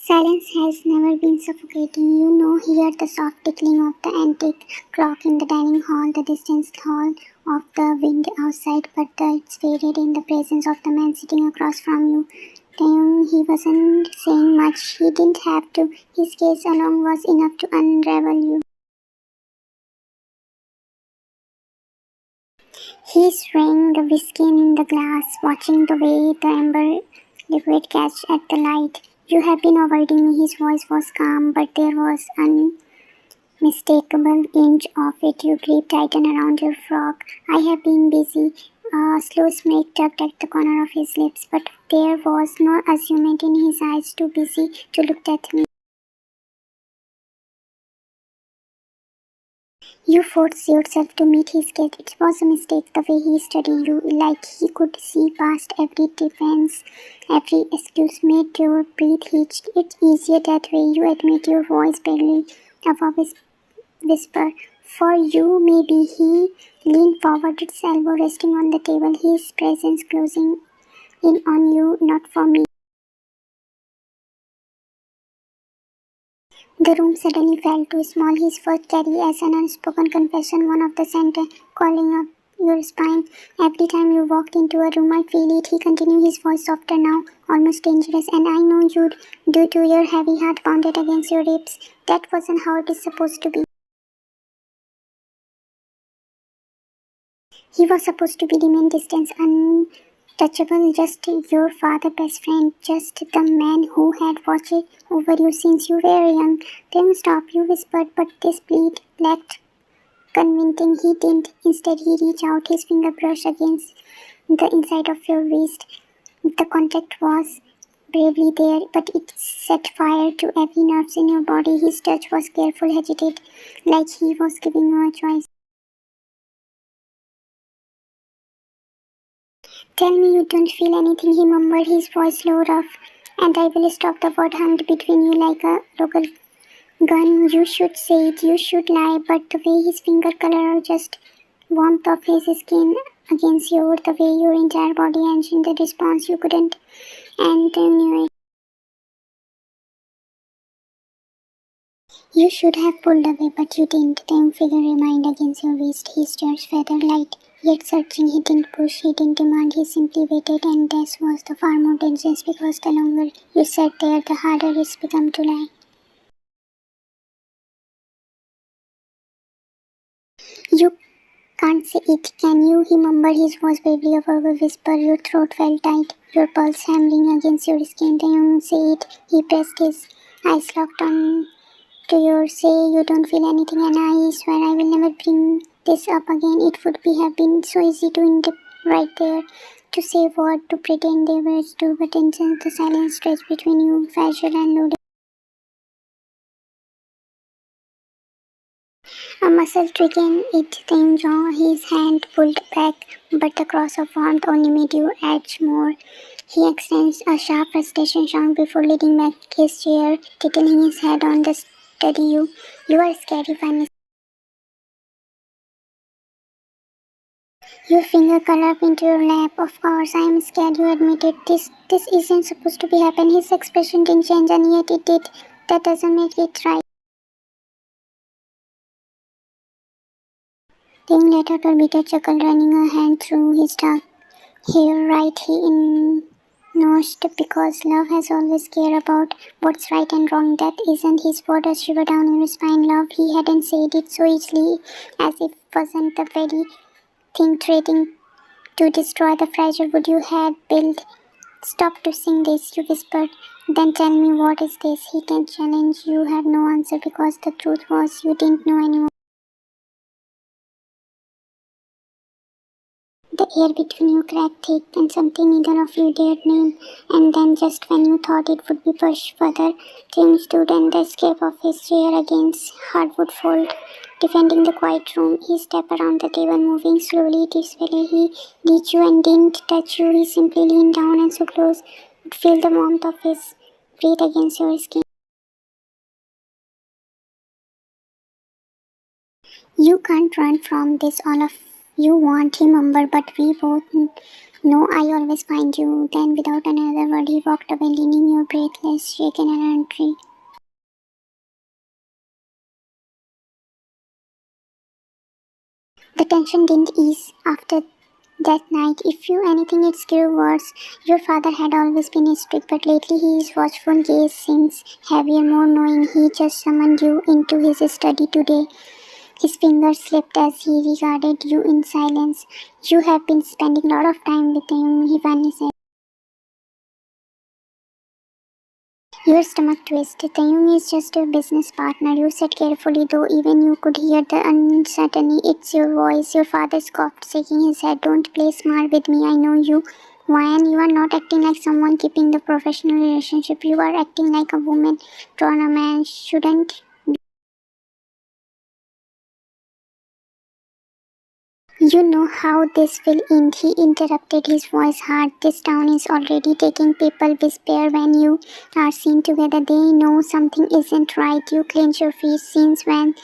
Silence has never been suffocating. Hear the soft tickling of the antique clock in the dining hall, the distant howl of the wind outside, but it's faded in the presence of the man sitting across from you. Taehyung, he wasn't saying much. He didn't have to. His gaze alone was enough to unravel you. He swaying the whiskey in the glass, watching the way the amber liquid catch at the light. You have been avoiding me. His voice was calm, but there was unmistakable inch of it. You grip tighten around your frock. I have been busy. A slow smirk tugged at the corner of his lips, but there was no amusement in his eyes. Too busy to look at me. You forced yourself to meet his gaze. It was a mistake the way he studied you, like he could see past every defense, every excuse made your breath hitched. It's easier that way. You admit your voice barely above his whisper. For you, maybe he leaned forward, its elbow resting on the table, his presence closing in on you, not for me. The room suddenly felt too small. His first carry as an unspoken confession, one of the center calling up your spine. Every time you walked into a room, I feel it. He continued, his voice softer now, almost dangerous. And I know you'd do to your heavy heart pounded against your ribs. That wasn't how it is supposed to be. He was supposed to be remain distant, untouchable, just your father best friend, just the man who had watched over you since you were young. Then stop, you whispered, but this plead lacked convincing. He didn't. Instead, he reached out, his finger brushed against the inside of your wrist. The contact was bravely there, but it set fire to every nerve in your body. His touch was careful, hesitated, like he was giving you a choice. Tell me you don't feel anything, he murmured, his voice low, rough, and I will stop. The word hung between you like a local gun. You should say it, you should lie, but the way his finger color or just warmth of his skin against yours, the way your entire body answered the response, you couldn't, and you knew it. You should have pulled away, but you didn't. The young figure remained against your waist, his chest feather light, yet searching. He didn't push, he didn't demand, he simply waited, and this was the far more dangerous because the longer you sat there, the harder it's become to lie. You can't say it, can you? He mumbled, his voice bravely a verbal whisper. Your throat felt tight, your pulse hammering against your skin. Then you say it. He pressed his eyes locked on to yours. Say you don't feel anything, and I swear I will never bring this up again. It would be have been so easy to end up right there, to say what, to pretend they were to, but instead the silence stretched between you, fragile and loaded. A muscle triggered it, then jaw, his hand pulled back, but the cross of warmth only made you edge more. He extended a sharp frustration sound before leaning back his chair, tickling his head on the study. You are scary, finally. Your finger curled up into your lap. Of course, I am scared, you admitted. This isn't supposed to be happening. His expression didn't change, and yet it did. That doesn't make it right. Ting let out a bitter chuckle, running a hand through his dark hair. Right, he innoced, because love has always cared about what's right and wrong. That isn't his word, a shiver down your spine. Love, he hadn't said it so easily, as if wasn't the very thing threatening to destroy the fragile wood you had built. Stop to sing this, you whispered. Then tell me, what is this? He can challenge. You had no answer because the truth was you didn't know anymore. The air between you cracked thick, and something neither of you dared name. And then, just when you thought it would be pushed further, Tim stood on the escape of his chair against hardwood fold, defending the quiet room. He stepped around the table, moving slowly, gracefully. He reached you and didn't touch you. He simply leaned down and so close, would feel the warmth of his breath against your skin. You can't run from this all of you want, he mumbled, but we both No, I always find you. Then without another word he walked away, leaning your breathless, shaken and angry. The tension didn't ease after that night. If you anything it grew worse. Your father had always been strict, but lately his watchful gaze seems heavier, more knowing. He just summoned you into his study today. His fingers slipped as he regarded you in silence. You have been spending a lot of time with him, he finally said. Your stomach twisted. Taehyung is just your business partner. You said carefully, though even you could hear the uncertainty. It's your voice. Your father scoffed, shaking his head. Don't play smart with me. I know you. Why? You are not acting like someone keeping the professional relationship. You are acting like a woman drawn a man shouldn't. You know how this will end, he interrupted, his voice hard. This town is already taking people whisper when you are seen together. They know something isn't right. You clench your face. Since when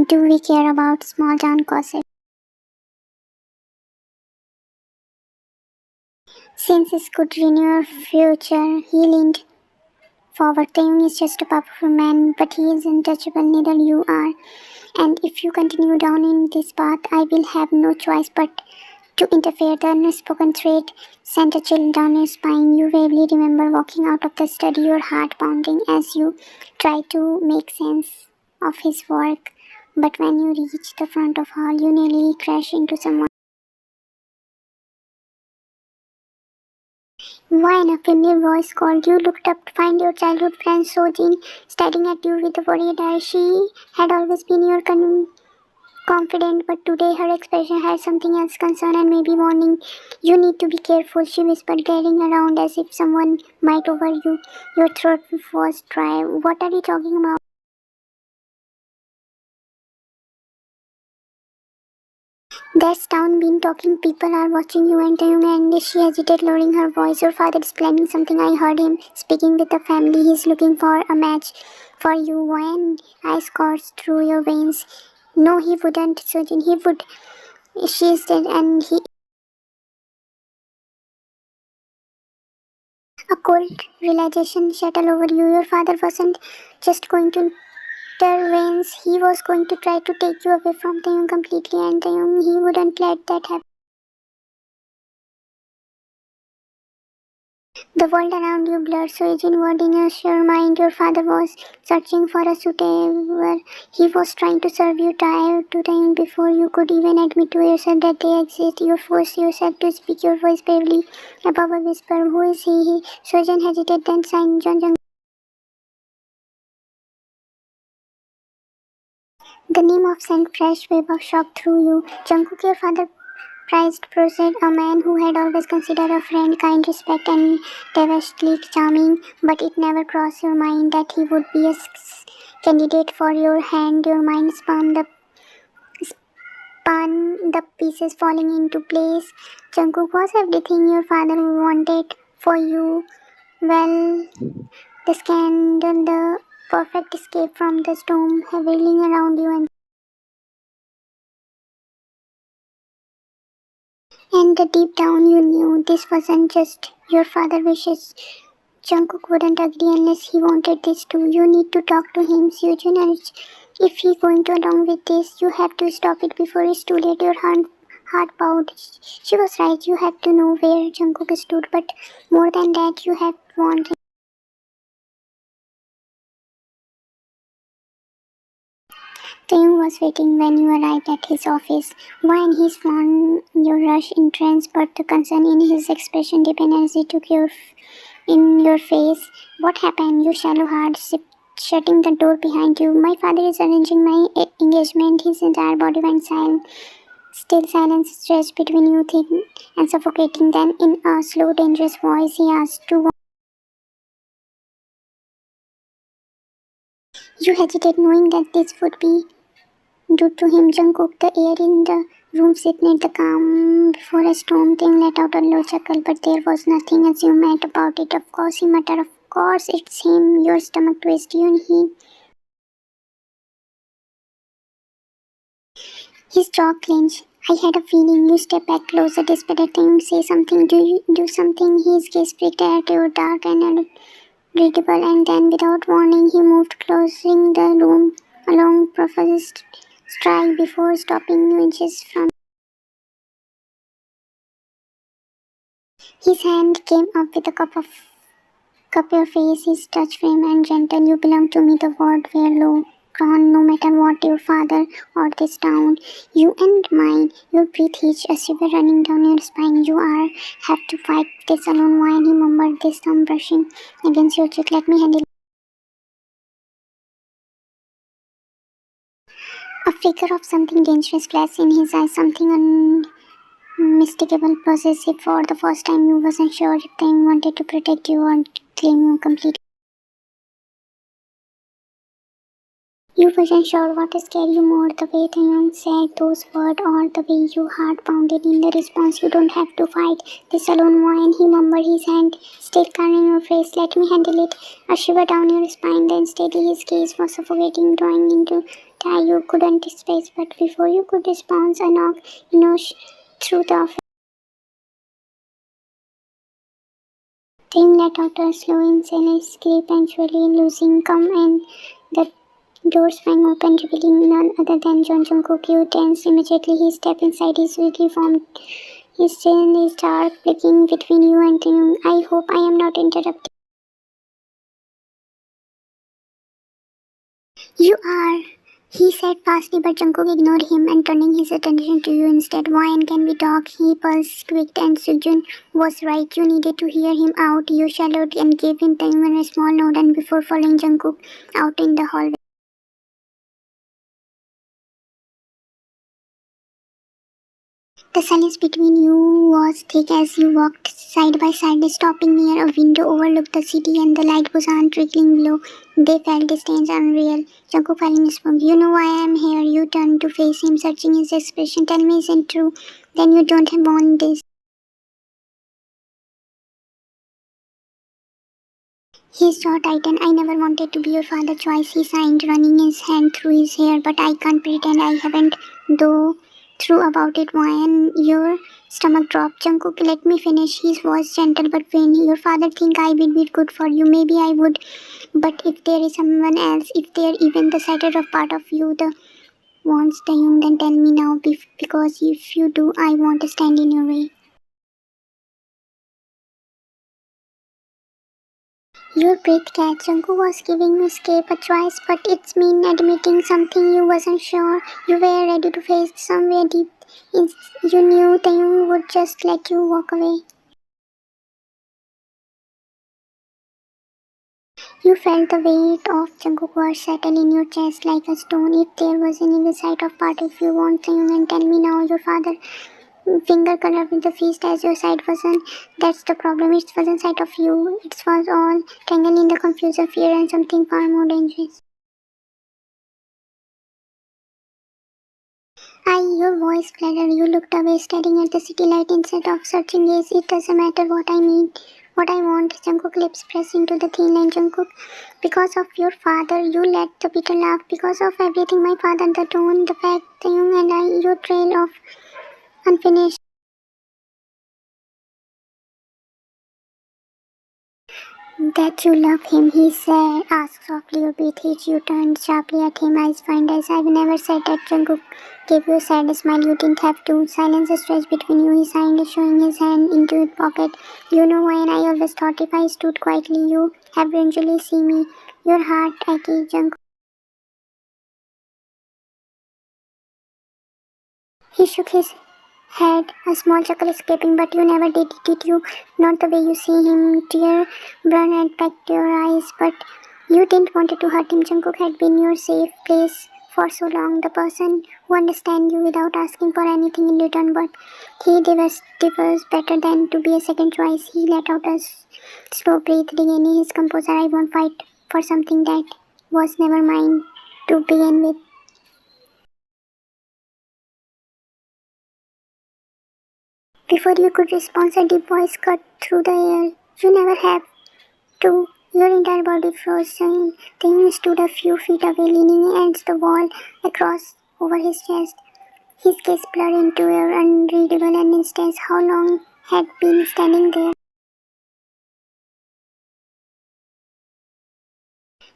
do we care about small town gossip? Since it could ruin your future, he leaned forward. Taehyung is just a powerful man, but he is untouchable. Neither you are. And if you continue down in this path, I will have no choice but to interfere. The unspoken threat sent a chill down your spine. You vaguely remember walking out of the study, your heart pounding as you try to make sense of his work. But when you reach the front of hall, you nearly crash into someone. Why? A familiar voice called. You looked up to find your childhood friend Sojin staring at you with a worried eye. She had always been your confident, but today her expression had something else, concern and maybe warning. You need to be careful, she whispered, glaring around as if someone might over you. Your throat was dry. What are you talking about? That's town been talking. People are watching you and you, and she hesitated, lowering her voice. Your father is planning something. I heard him speaking with the family. He's looking for a match for you. When ice coursed through your veins. No, he wouldn't, Sojin. He would. She said, and he. A cold realization settled over you. Your father wasn't just going to intervene, he was going to try to take you away from Taehyung completely, and Taehyung, he wouldn't let that happen. The world around you blurred, so inward in your mind, your father was searching for a suitor. He was trying to serve you tired to time before you could even admit to yourself that they exist. You forced yourself to speak, your voice barely above a whisper. Who is he? Sojan hesitated, then signed John. The name of sent fresh wave of shock through you. Jungkook, your father prized proceed, a man who had always considered a friend, kind, respect, and devilishly charming, but it never crossed your mind that he would be a candidate for your hand. Your mind spun the pieces falling into place. Jungkook was everything your father wanted for you. Well, the scandal, the perfect escape from the storm, whirling around you, and deep down you knew this wasn't just your father's wishes. Jungkook wouldn't agree unless he wanted this too. You need to talk to him, Sujin, and if he's going to along with this, you have to stop it before it's too late. Your heart bowed. She was right. You had to know where Jungkook stood, but more than that, you had to want him. Taehyung was waiting when you arrived at his office. When he found your rush entrance, but the concern in his expression depended as he took your in your face. What happened? You shallow heart, shutting the door behind you. My father is arranging my engagement. His entire body went silent. Still silence stretched between you, thin and suffocating. Then, in a slow, dangerous voice, he asked to. You hesitate, knowing that this would be due to him. Jungkook, the air in the room shifted the calm before a storm. Thing let out a low chuckle, but there was nothing assumed about it. Of course, he muttered. Of course, it's him. Your stomach twisted. He His jaw clenched. I had a feeling. You step back closer, desperate. Taehyung say something. Do you do something? His gaze flicked at your dark and unreadable, and then without warning he moved, closing the room along Professor's stride before stopping inches from. His hand came up with a cup your face, his touch firm and gentle. You belong to me, the word were low. Crown, no matter what your father or this town, you and mine, your breath hitch, a shiver running down your spine. You are have to fight this alone. Why? He murmured, this thumb brushing against your cheek. Let me handle it. A flicker of something dangerous flashed in his eyes, something unmistakable, possessive. For the first time, you wasn't sure if they wanted to protect you or claim you completely. You wasn't sure what scared you more, the way Taehyung said those words or the way your heart pounded in the response. You don't have to fight this alone, Wine. He mumbled, his hand still carrying your face. Let me handle it. A shiver down your spine, then steady his gaze was suffocating, drawing into tie you couldn't space. But before you could respond, a knock, through the office. Taehyung let out a slow, insane scream, eventually losing calm, and the door swung open, revealing none other than Jungkook. You tensed immediately. He stepped inside his weakly formed. His chin is dark, blinking between you and Taehyung. I hope I am not interrupting. You are, he said fastly, but Jungkook ignored him and turning his attention to you instead. Why and can we talk? He pulsed, squeaked, and Sujun was right. You needed to hear him out. You shadowed and gave him Taehyung a small nod and before following Jungkook out in the hallway. The silence between you was thick as you walked side by side, stopping near a window overlooked the city and the light was on trickling below. They felt distant, unreal. Jungkook finally spoke. You know why I am here. You turned to face him, searching his expression. Tell me, isn't true? Then you don't have want this. His jaw tightened. I never wanted to be your father choice, he signed, running his hand through his hair. But I can't pretend I haven't, though. True about it, Ryan. Your stomach dropped. Jungkook, let me finish. His voice gentle but faint. Your father think I will be good for you. Maybe I would. But if there is someone else, if there even the slightest of part of you the wants the young, then tell me now. Because if you do, I won't stand in your way. Your breath catch. Jungkook was giving you escape a choice, but it's mean admitting something you wasn't sure. You were ready to face somewhere deep. You knew Taehyung would just let you walk away. You felt the weight of Jungkook was settle in your chest like a stone. If there was any sight of part, if you want Taehyung and tell me now, your father finger colored with the feast as your side wasn't. That's the problem. It wasn't sight of you. It was all tangled in the confusion, fear, and something far more dangerous. Your voice fluttered. You looked away, staring at the city light instead of searching gaze. It doesn't matter what I mean. What I want. Jungkook lips pressed into the thin line. Jungkook, because of your father, you let the bitter laugh. Because of everything, my father, the tone, the fact, the young and I, your trail of unfinished. That you love him, he said, asked softly, your breath hitched. You turned sharply at him, eyes wide as I've never said that. Jungkook gave you a sad smile. You didn't have to. Silence stretched between you. He signed, showing his hand into his pocket. You know why, and I always thought if I stood quietly, you eventually see me. Your heart achy, Jungkook. He shook his head, a small chuckle escaping, but you never did you? Not the way you see him, tear burn and back to your eyes, but you didn't want to hurt him. Jungkook had been your safe place for so long, the person who understands you without asking for anything in return, but he deserves better than to be a second choice. He let out a slow breath, regaining his composure. I won't fight for something that was never mine to begin with. Before you could respond, a deep voice cut through the air. You never have to. Your entire body froze. Taehyung stood a few feet away, leaning against the wall across over his chest. His gaze blurred into an unreadable and instance how long had been standing there.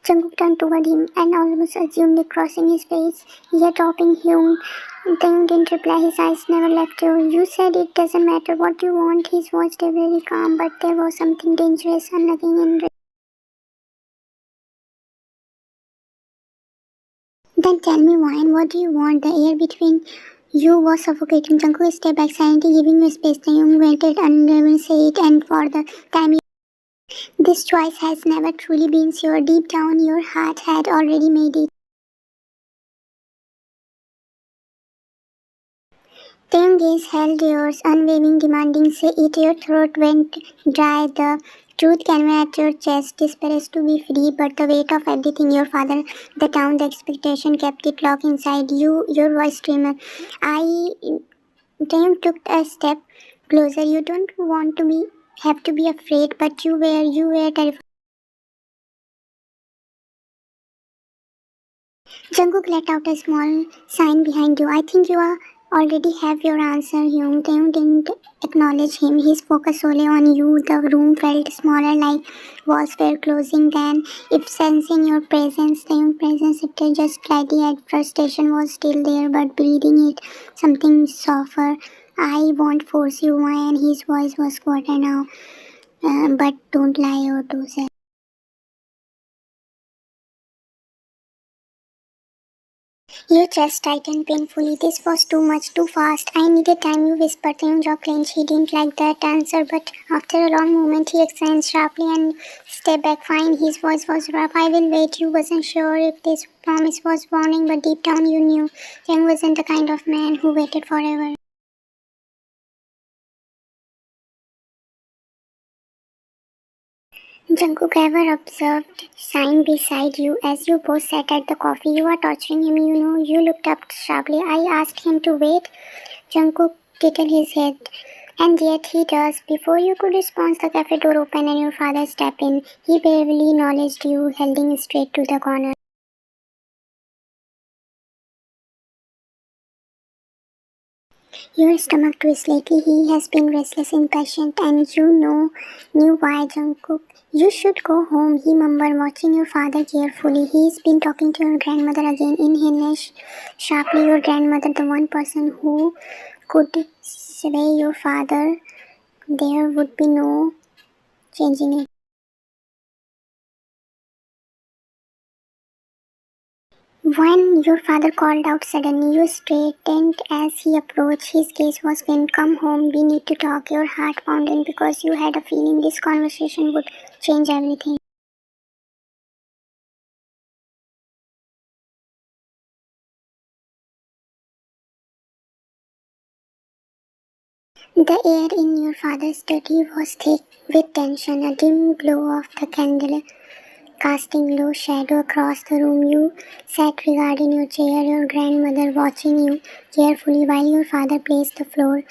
Jungkook turned toward him and almost assumed crossing his face. Yet dropping Hyung, Taehyung didn't reply. His eyes never left you. You said it doesn't matter what you want. His voice stayed very calm, but there was something dangerous, unnerving and then tell me why and what do you want? The air between you was suffocating. Jungkook stepped back silently, giving you space. Taehyung waited and say it, and for the time this choice has never truly been sure. Deep down, your heart had already made it. Taehyung gaze held yours, unwavering, demanding. Say it. Your throat went dry. The truth came at your chest, desperate to be free, but the weight of everything your father, the town, the expectation kept it locked inside you. Your voice trembled. Taehyung took a step closer. You don't want to have to be afraid, but you were terrified. Jungkook let out a small sign behind you. I think you already have your answer, Hyung. Taehyung didn't acknowledge him. His focus solely on you. The room felt smaller, like walls were closing. Then, if sensing your presence, Taehyung's presence shifted just slightly. At frustration was still there, but breathing it, something softer. I won't force you, why? And his voice was quieter now. But don't lie or do say. Your chest tightened painfully. This was too much, too fast. I needed time, you whispered. Taehyung jaw clenched. He didn't like that answer, but after a long moment, he exclaimed sharply and stepped back. Fine, his voice was rough. I will wait. You wasn't sure if this promise was warning, but deep down you knew. Taehyung wasn't the kind of man who waited forever. Jungkook ever observed sign beside you as you both sat at the coffee. You are torturing him, you know. You looked up sharply. I asked him to wait. Jungkook tilted his head. And yet he does. Before you could respond, the cafe door opened and your father stepped in. He barely acknowledged you, heading straight to the corner. Your stomach twisted slightly. He has been restless, impatient, and knew why, Jungkook. You should go home, he mumbled, watching your father carefully. He's been talking to your grandmother again. Inhaled sharply. Your grandmother, the one person who could sway your father. There would be no changing it. When your father called out suddenly, you straightened as he approached. His gaze was firm. Come home, we need to talk. Your heart pounded because you had a feeling this conversation would change everything. The air in your father's study was thick with tension, a dim glow of the candle casting low shadow across the room. You sat regarding your chair, your grandmother watching you carefully while your father paced the floor.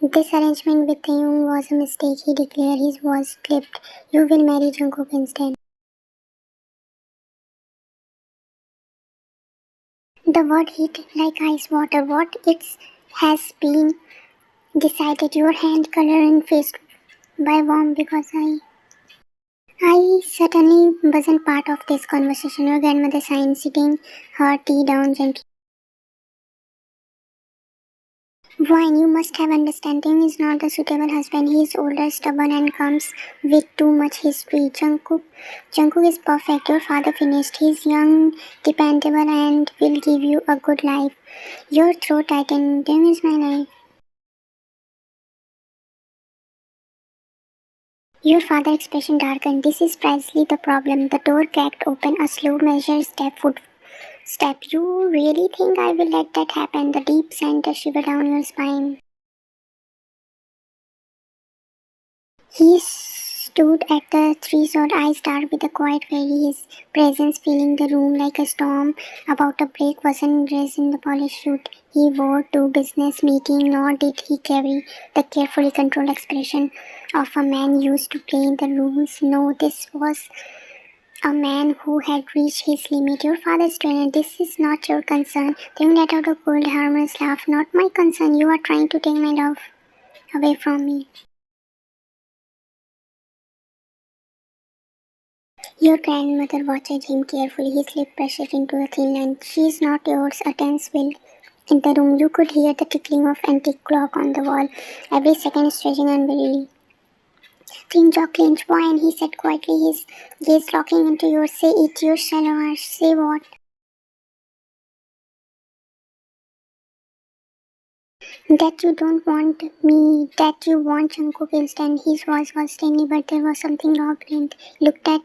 This arrangement with Taehyung was a mistake, he declared, his voice clipped. You will marry Jungkook instead. The word hit like ice water. What it has been decided. Your hand color and face by warm because I certainly wasn't part of this conversation. Your grandmother sighed, sitting her tea down gently. Wine, you must have understanding is not the suitable husband. He is older, stubborn, and comes with too much history. Jungkook is perfect. Your father finished. He's young, dependable, and will give you a good life. Your throat tightened. Taehyung is my life. Your father's expression darkened. This is precisely the problem. The door cracked open. A slow measured step. You really think I will let that happen? The deep center shiver down your spine. He stood at the threshold, eyes dark with a quiet fury, his presence filling the room like a storm about to break. Wasn't dressed in the polished suit he wore to business meeting, nor did he carry the carefully controlled expression of a man used to play the rules. No, this was A man who had reached his limit. Your father's trainer. This is not your concern. Taehyung let out a cold, harmless laugh. Not my concern. You are trying to take my love away from me. Your grandmother watched him carefully, his lip pressed into a thin line. She is not yours, a tense will. In the room, you could hear the tickling of antique clock on the wall, every second stretching unwearily. Thin jaw clenched. Boy, and he said quietly, his gaze locking into yours. Say it, your shallow ash. Say what? That you don't want me, that you want Jungkook instead. His voice was tiny, but there was something raw. Looked at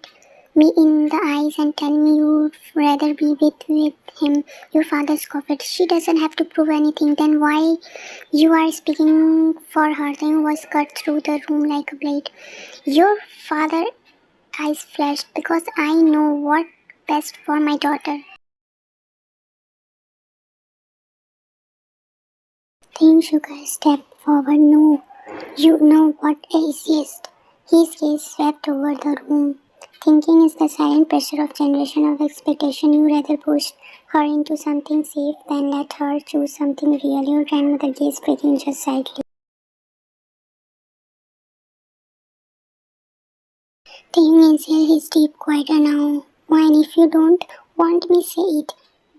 me in the eyes and tell me you'd rather be with him. Your father scoffed. She doesn't have to prove anything. Then why you are speaking for her? Then was cut through the room like a blade. Your father eyes flashed because I know what best for my daughter. Taehyung shook a step forward. No, you know what is easiest. His gaze swept over the room. Thinking is the silent pressure of generation of expectation. You rather push her into something safe than let her choose something real. Your grandmother gazed breaking just slightly. Taehyung exhaled his deep quieter now. Wine, if you don't want me, say it.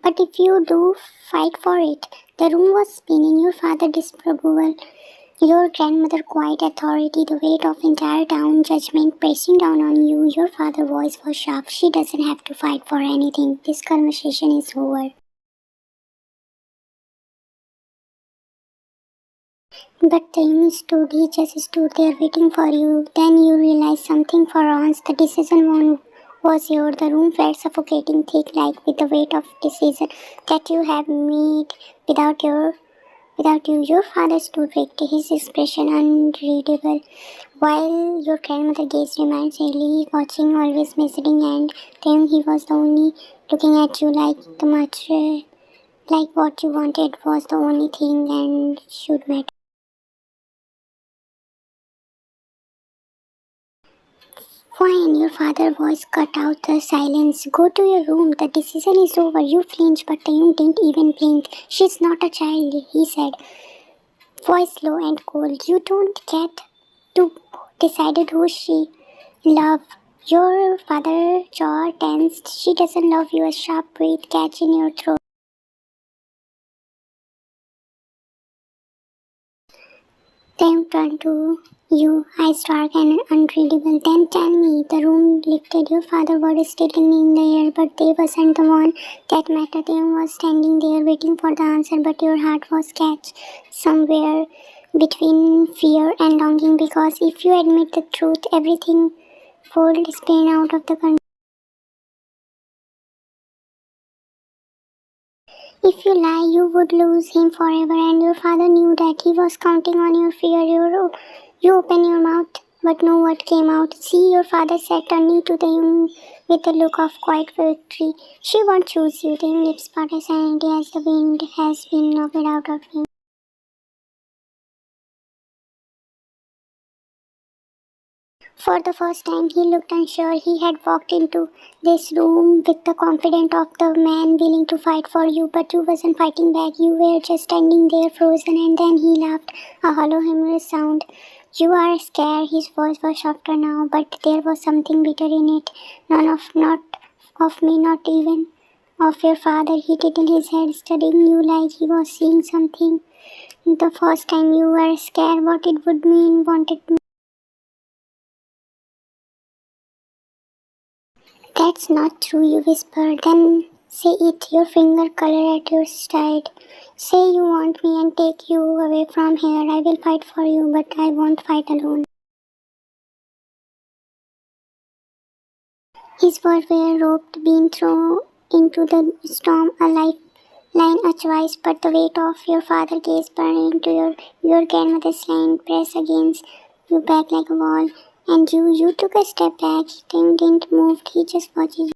But if you do, fight for it. The room was spinning. Your father disapproval. Your grandmother quiet authority, the weight of entire town judgment pressing down on you. Your father's voice was sharp. She doesn't have to fight for anything. This conversation is over. But Taehyung stood, he just stood there waiting for you. Then you realized something for once. The decision one was yours. The room felt suffocating, thick like with the weight of decision that you have made without you. Your father stood erect, his expression unreadable, while your grandmother gazed reminiscently, watching, always measuring, and then he was the only looking at you like the much like what you wanted was the only thing and should matter. Fine, your father's voice cut out the silence. Go to your room. The decision is over. You flinched, but you didn't even blink. She's not a child, he said, voice low and cold. You don't get to decide who she love. Your father jaw tensed. She doesn't love you. A sharp breath catch in your throat. Then turned to you, eyes dark and unreadable. Then tell me. The room lifted. Your father was still in the air, but they wasn't the one that mattered. They was standing there waiting for the answer, but your heart was catch somewhere between fear and longing, because if you admit the truth, everything would spin out of the control. If you lie, you would lose him forever, and your father knew that. He was counting on your fear. You open your mouth, but no word came out. See, your father said, turning to the young with a look of quiet victory. She won't choose you. The lips parted silently as the wind has been knocked out of him. For the first time, he looked unsure. He had walked into this room with the confidence of the man willing to fight for you, but you wasn't fighting back. You were just standing there frozen, and then he laughed, a hollow, humorous sound. You are scared. His voice was softer now, but there was something bitter in it. Not of me, not even of your father. He tilted his head, studying you like he was seeing something. The first time you were scared what it would mean, wanted. That's not true, you whispered. Then say it, your finger color at your side. Say you want me and take you away from here. I will fight for you, but I won't fight alone. His words were roped, being thrown into the storm, a lifeline, a choice, but the weight of your father's gaze burned into your grandmother's line, pressed against you back like a wall. And you took a step back. He didn't move, he just watched you.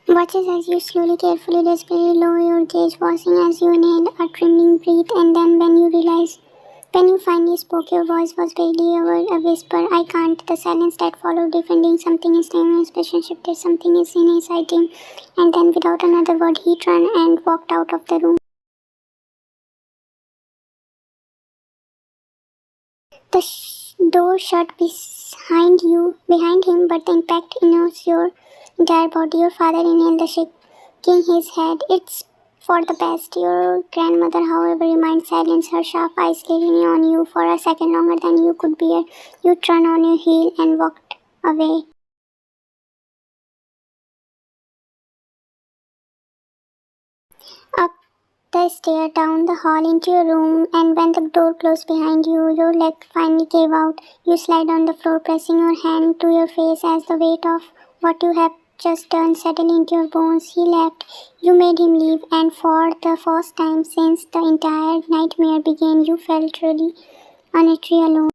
Watches as you slowly, carefully, desperately lower your gaze, watching as you inhale a trembling breath, and then when you finally you spoke, your voice was barely a whisper. I can't. The silence that followed, defending something is staying in his relationship, that something is inside him. And then, without another word, he turned and walked out of the room. The door shut behind him, but the impact involves your entire body. Your father inhaled, the shaking his head. It's for the best. Your grandmother, however, remained silent, her sharp eyes gleaming on you for a second longer than you could bear. You turned on your heel and walked away. Up the stair, down the hall, into your room, and when the door closed behind you, your leg finally gave out. You slid on the floor, pressing your hand to your face as the weight of what you have just done settled into your bones. He left. You made him leave, and for the first time since the entire nightmare began, you felt truly unutterably alone.